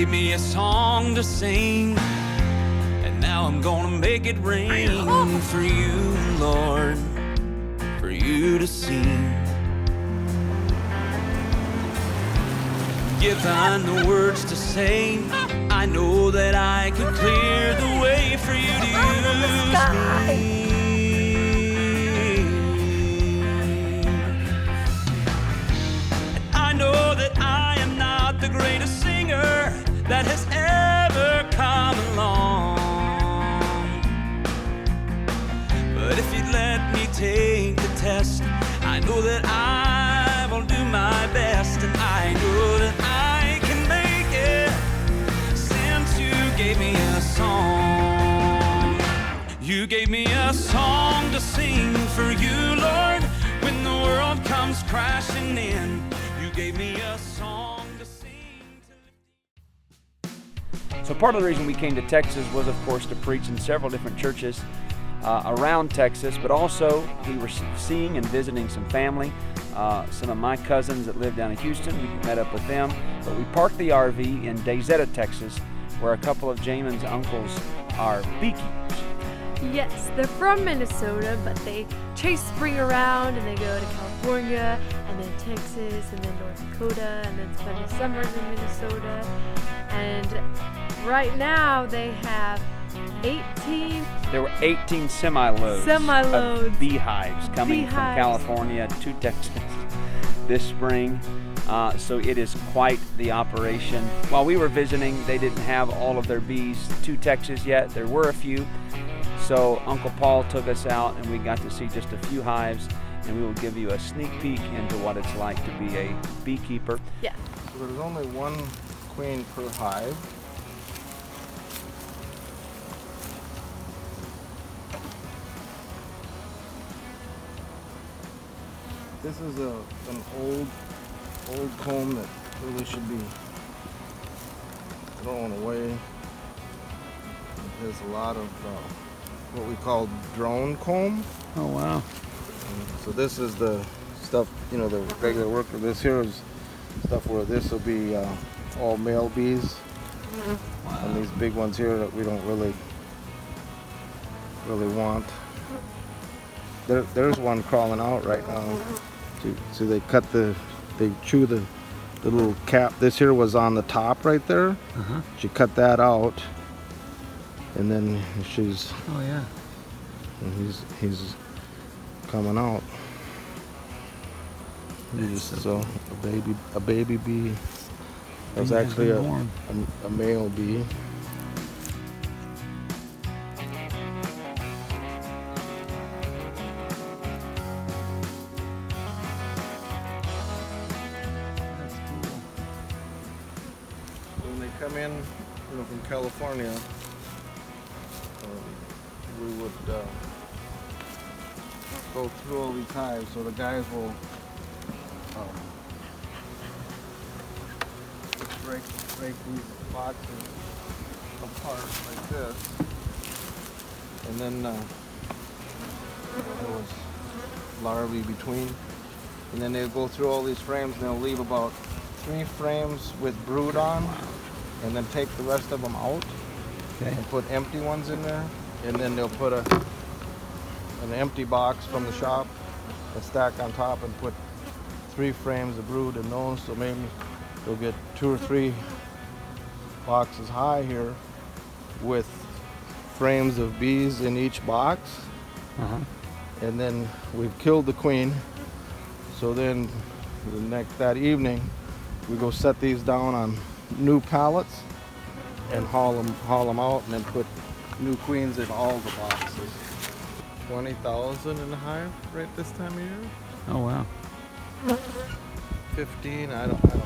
gave me a song to sing, and now I'm gonna make it rain for you, Lord, for you to sing. Given the words to say, I know that I could clear the way for you to use me. I know that I am not the greatest singer that has ever come along, but if you'd let me take the test, I know that I will do my best, and I know that I can make it, since you gave me a song. You gave me a song to sing for you, Lord, when the world comes crashing in. You gave me a song to sing. So part of the reason we came to Texas was, of course, to preach in several different churches around Texas, but also we were seeing and visiting some family. Some of my cousins that live down in Houston, we met up with them. But we parked the RV in Dayzetta, Texas, where a couple of Jamin's uncles are beekeepers. Yes, they're from Minnesota, but they chase spring around and they go to California and then Texas and then North Dakota and then spend the summers in Minnesota. And right now they have 18. There were 18 semi-loads of beehives coming from California to Texas this spring. So it is quite the operation. While we were visiting, they didn't have all of their bees to Texas yet. There were a few. So Uncle Paul took us out and we got to see just a few hives, and we will give you a sneak peek into what it's like to be a beekeeper. Yeah. So there's only one queen per hive. This is an old comb that really should be thrown away. There's a lot of what we call drone comb. Oh wow. So this is the stuff, you know, the regular worker. This here is stuff where this will be all male bees. Wow. And these big ones here that we don't really want. There's one crawling out right now. So they chew the little cap. This here was on the top right there. Uh-huh. She cut that out, and then she's. Oh yeah. And he's coming out. So a baby bee. That was actually a male bee. When they come in, you know, from California, we would go through all these hives. So the guys will break these boxes apart like this, and then there was larvae between, and then they'll go through all these frames and they'll leave about 3 frames with brood on, and then take the rest of them out. Okay. And put empty ones in there, and then they'll put an empty box from the shop and stack on top and put 3 frames of brood in those. So maybe they'll get 2 or 3 boxes high here with frames of bees in each box. Uh-huh. And then we've killed the queen. So then that evening we go set these down on new pallets and haul them out, and then put new queens in all the boxes. 20,000 in the hive right this time of year. Oh wow. 15, I don't know.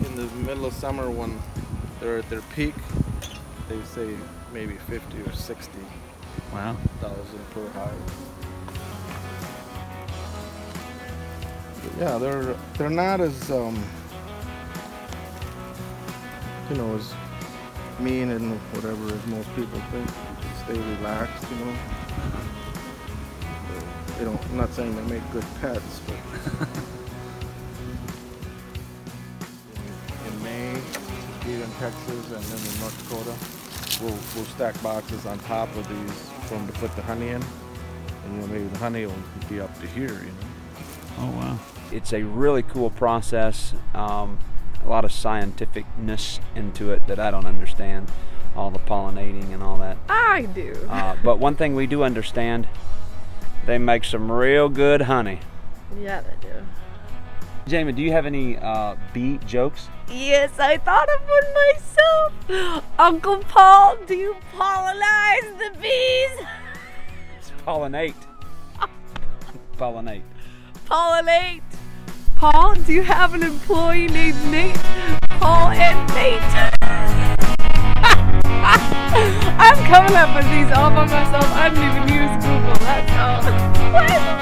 In the middle of summer when they're at their peak, they say maybe 50 or 60. Wow. 1,000 per hive. But yeah, they're not as you know, as mean and whatever as most people think. Just stay relaxed, you know. They don't. I'm not saying they make good pets, but in May Texas and then in North Dakota. We'll stack boxes on top of these for them to put the honey in. And maybe the honey will be up to here, Oh, wow. It's a really cool process. A lot of scientificness into it that I don't understand. All the pollinating and all that. I do. But one thing we do understand, they make some real good honey. Yeah, they do. Jamin, do you have any bee jokes? Yes, I thought of one myself. Uncle Paul, do you pollinize the bees? Pollinate. Pollinate. Pollinate. Paul, do you have an employee named Nate? Paul and Nate. I'm coming up with these all by myself. I didn't even use Google. That's all. What?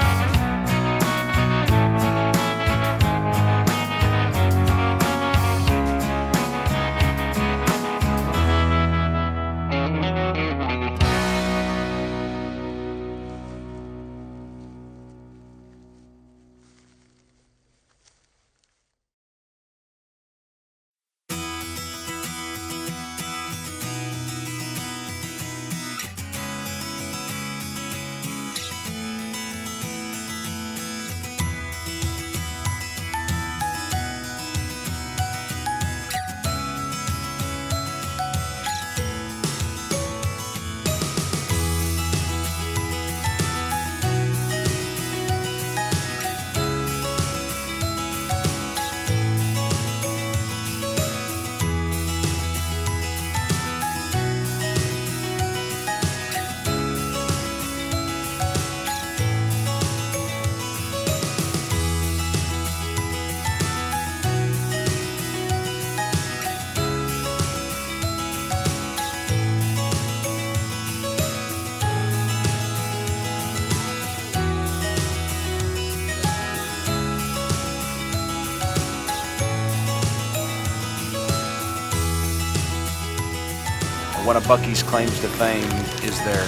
One of Bucky's claims to fame is their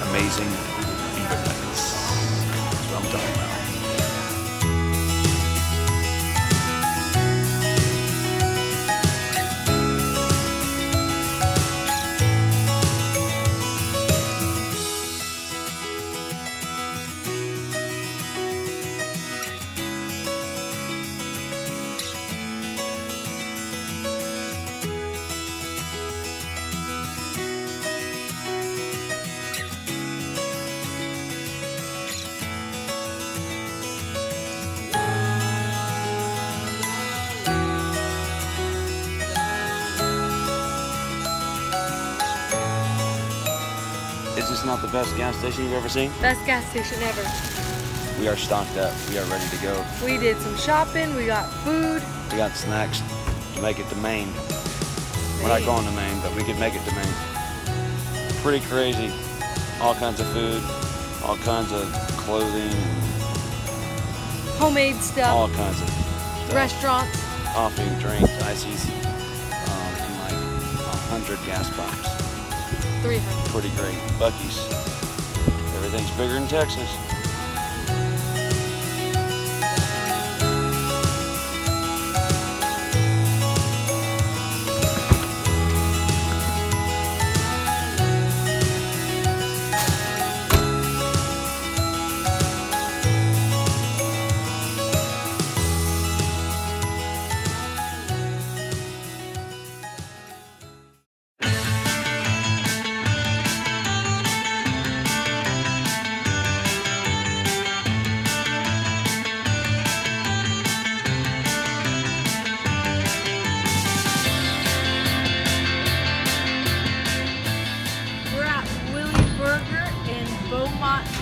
amazing beaver nuggets. That's what I'm talking about. Is this not the best gas station you've ever seen? Best gas station ever. We are stocked up. We are ready to go. We did some shopping. We got food. We got snacks to make it to Maine. We're not going to Maine, but we could make it to Maine. Pretty crazy. All kinds of food, all kinds of clothing, Homemade stuff. all kinds of stuff. Restaurants. Coffee, drinks, ices, and like 100 gas pumps. 300. Pretty great. Bucky's. Everything's bigger in Texas.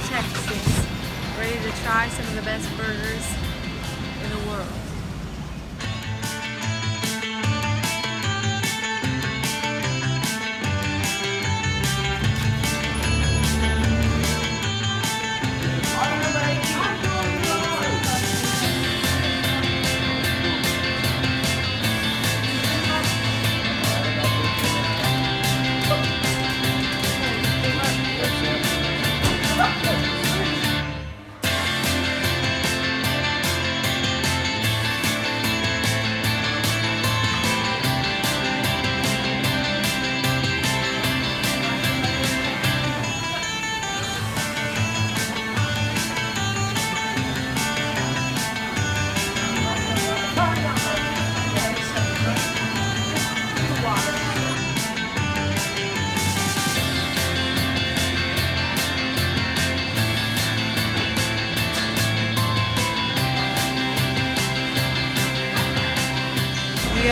Texas, ready to try some of the best burgers in the world.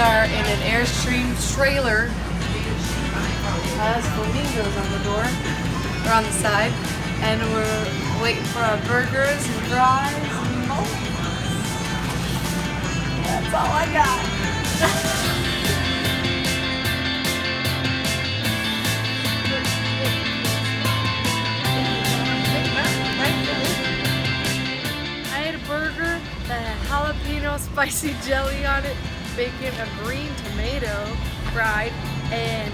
are in an Airstream trailer. Has flamingos on the door, or on the side, and we're waiting for our burgers and fries and more. That's all I got. I ate a burger that had jalapeno spicy jelly on it, bacon, a green tomato fried, and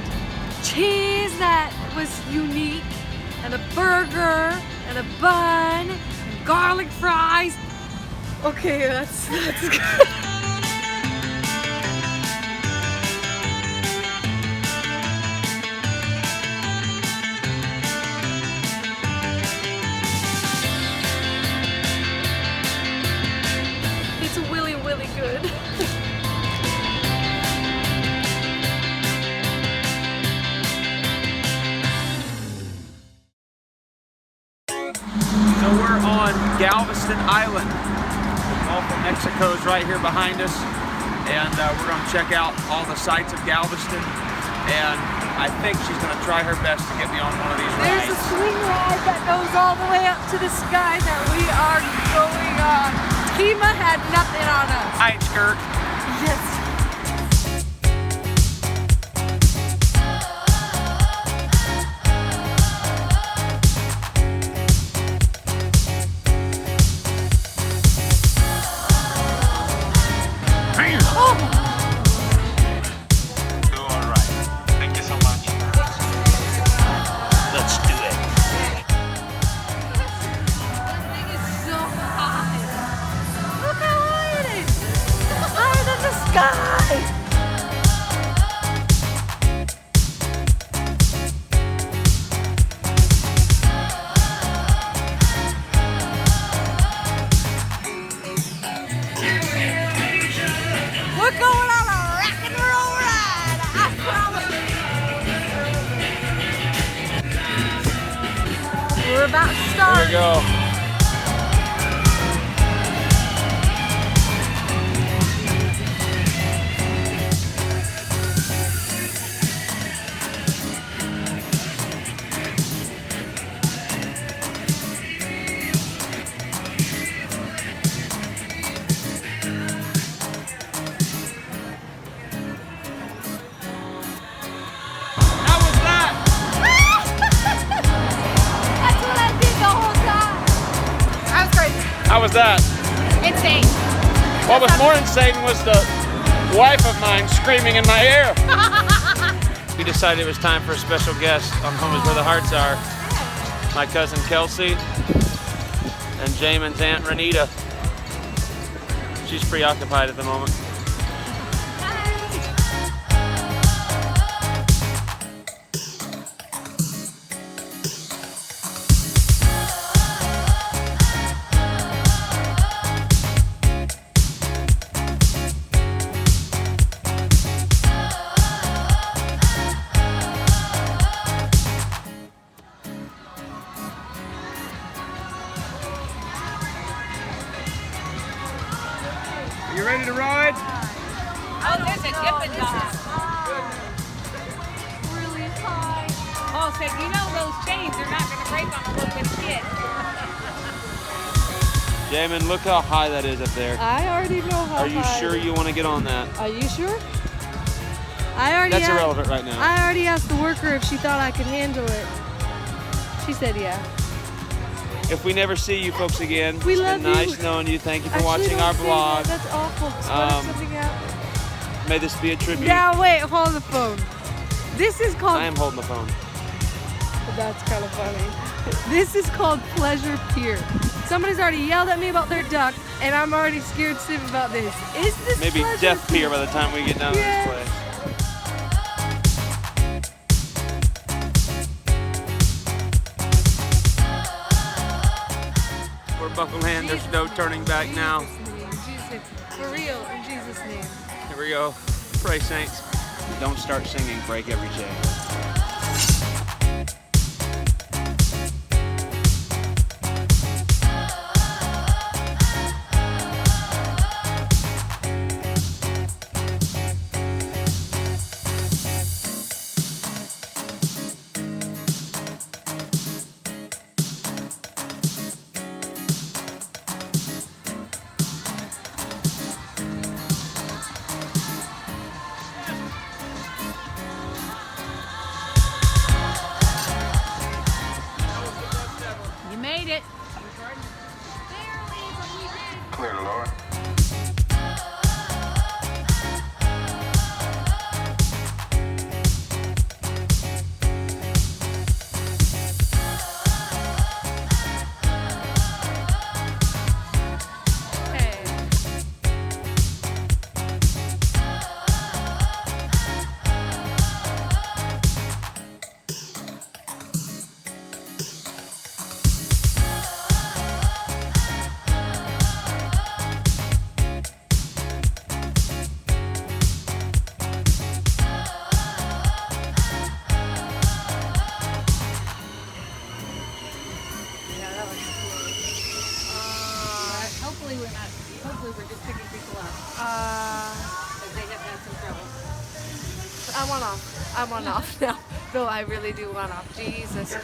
cheese that was unique, and a burger, and a bun, and garlic fries. Okay, that's good. It's really good. So we're on Galveston Island. The Gulf of Mexico is right here behind us, and we're going to check out all the sights of Galveston. And I think she's going to try her best to get me on one of these rides. There's a swing ride that goes all the way up to the sky that we are going on. Kima had nothing on us. I ain't skirt. Yes. We're going on a rock and roll ride, I promise. We're about to start. Here we go. How was that? Insane. What was more insane was the wife of mine screaming in my ear. We decided it was time for a special guest on Home is Where the Hearts Are. My cousin Kelsey and Jamin's Aunt Renita. She's preoccupied at the moment. You ready to ride? Oh, there's a dipping dog. Really high. Oh, so you know those chains are not going to break on a little bit of kid. Jamin, look how high that is up there. I already know how Are you sure you want to get on that? Are you sure? That's irrelevant right now. I already asked the worker if she thought I could handle it. She said yeah. If we never see you folks again, We it's love been nice you. knowing you. Thank you for Actually, watching don't our say vlog. that. That's awful. Something out. May this be a tribute. Now wait, hold the phone. This is called. I am holding the phone. That's kind of funny. This is called Pleasure Pier. Somebody's already yelled at me about their duck, and I'm already scared stiff about this. Is this Maybe Pleasure Death Pier by the time we get down to Yes. this place. We're buckled in. There's no turning back now. Jesus, for real, in Jesus' name. Here we go. Pray, saints. Don't start singing. Break every chain. made it. Clear, Laura. Hopefully we're just picking people up. Because they have had some trouble. I want off now. No, I really do want off. Jesus.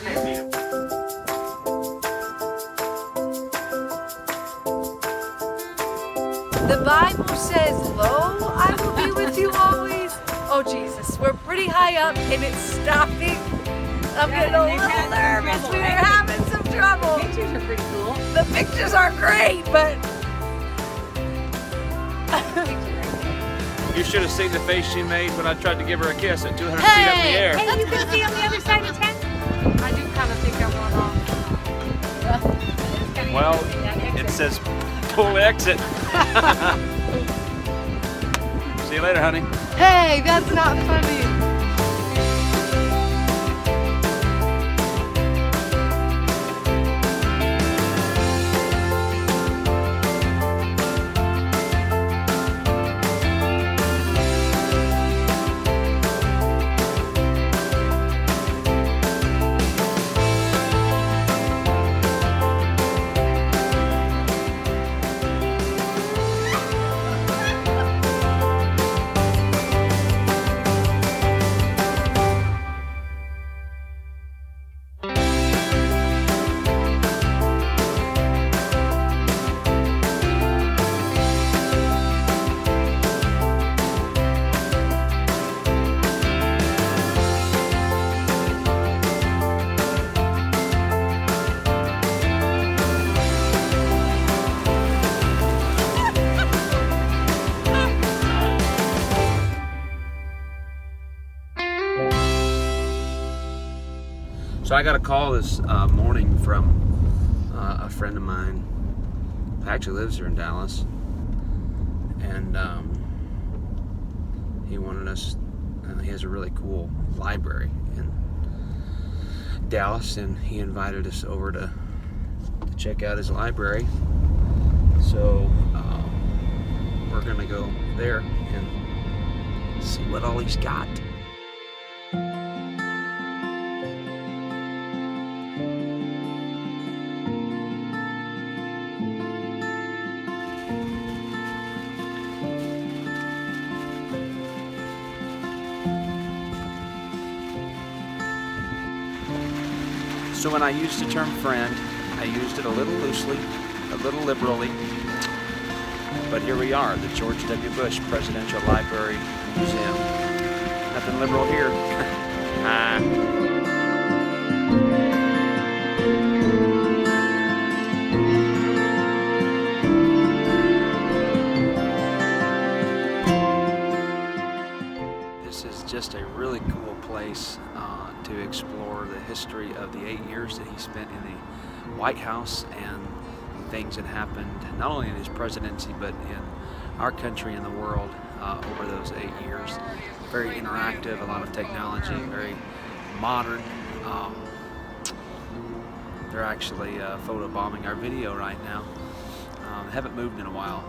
The Bible says, "Lo, I will be with you always." Oh Jesus, we're pretty high up and it's stopping. I'm getting a little nervous. We're having some trouble. The pictures are pretty cool. The pictures are great, but You should have seen the face she made when I tried to give her a kiss at 200 feet up in the air. Hey, you can see on the other side of the tent? I do kind of think I want off. Well, it says pull exit. See you later, honey. Hey, that's not funny. So I got a call this morning from a friend of mine who actually lives here in Dallas, and he wanted us, he has a really cool library in Dallas, and he invited us over to check out his library. So we're gonna go there and see what all he's got. So when I used the term friend, I used it a little loosely, a little liberally, but here we are, the George W. Bush Presidential Library Museum. Nothing liberal here. This is just a really cool place to explore the history of the 8 years that he spent in the White House and things that happened not only in his presidency but in our country and the world over those 8 years. Very interactive, a lot of technology, very modern. They're actually photobombing our video right now. Haven't moved in a while.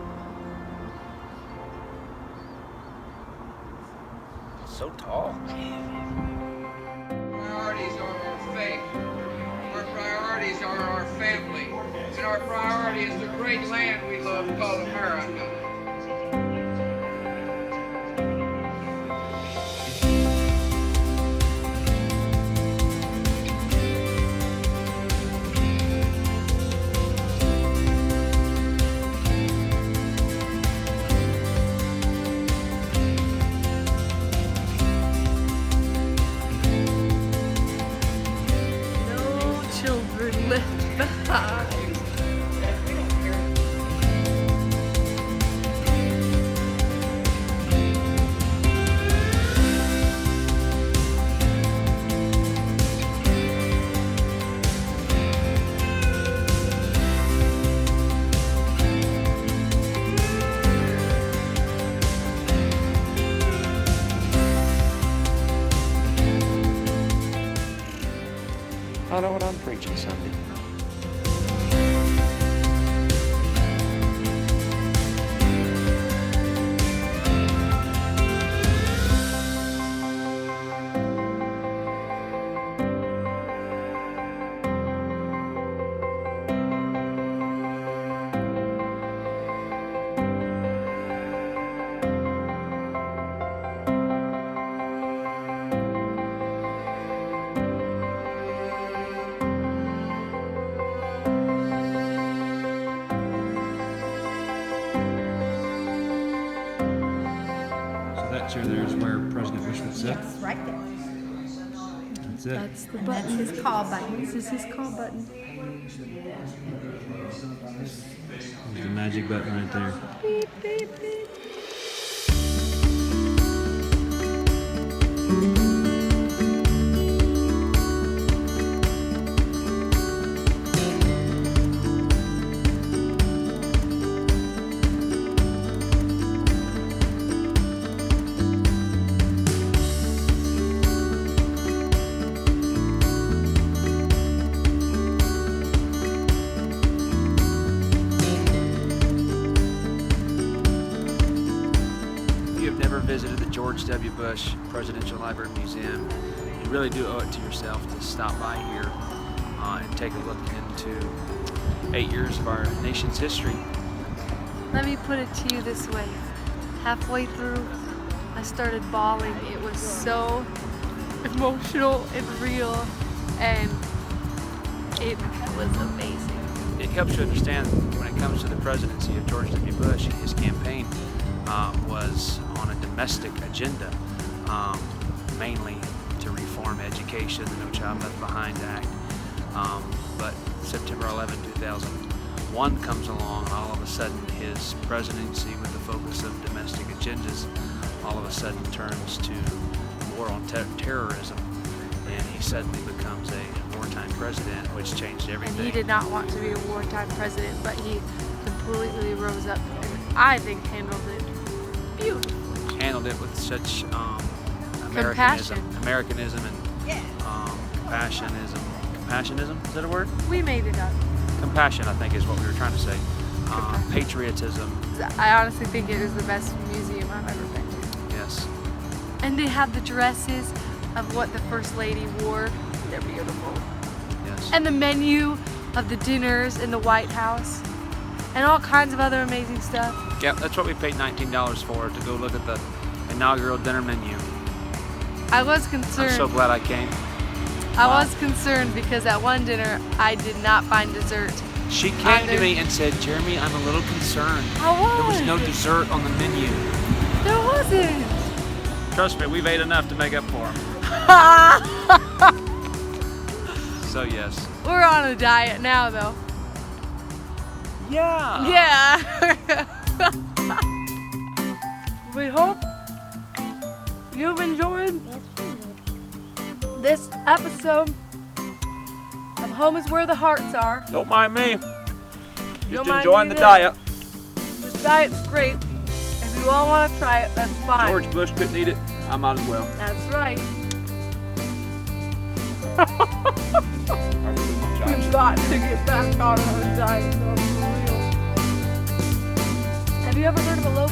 So tall. Priorities are our faith. Our priorities are our family. And our priority is the great land we love called America. No children left. The hive. We don't care. I know what I'm preaching Sunday. That chair there is where President Bush would sit. Yes, right there. That's it. That's the And that's button. his call button. This is his call button. There's the magic button right there. Beep, beep, beep. Visited the George W. Bush Presidential Library Museum, you really do owe it to yourself to stop by here and take a look into 8 years of our nation's history. Let me put it to you this way. Halfway through, I started bawling. It was so emotional and real, and it was amazing. It helps you understand when it comes to the presidency of George W. Bush, his campaign was on a domestic agenda, mainly to reform education, the No Child Left Behind Act. But September 11, 2001 comes along, and all of a sudden his presidency, with the focus of domestic agendas, all of a sudden turns to war on terrorism, and he suddenly becomes a wartime president, which changed everything. And he did not want to be a wartime president, but he completely rose up and I think handled it beautifully. Handled it with such Compassion. Americanism and compassionism. Compassionism, is that a word? We made it up. Compassion, I think, is what we were trying to say. Patriotism. I honestly think it is the best museum I've ever been to. Yes. And they have the dresses of what the First Lady wore. They're beautiful. Yes. And the menu of the dinners in the White House. And all kinds of other amazing stuff. Yeah, that's what we paid $19 for, to go look at the inaugural dinner menu. I was concerned. I'm so glad I came. I was concerned because at one dinner I did not find dessert. She came to me and said, "Jeremy, I'm a little concerned. I There was no dessert on the menu." There wasn't. Trust me, we've ate enough to make up for them. So yes. We're on a diet now, though. Yeah. Yeah. We hope you've enjoyed this episode of Home is Where the Hearts Are. Don't mind me. Don't Just mind enjoying me the either. diet. This diet's great. If you all want to try it, that's fine. George Bush couldn't eat it. I might as well. That's right. We've got to get back on our diet, though, for real. Have you ever heard of a low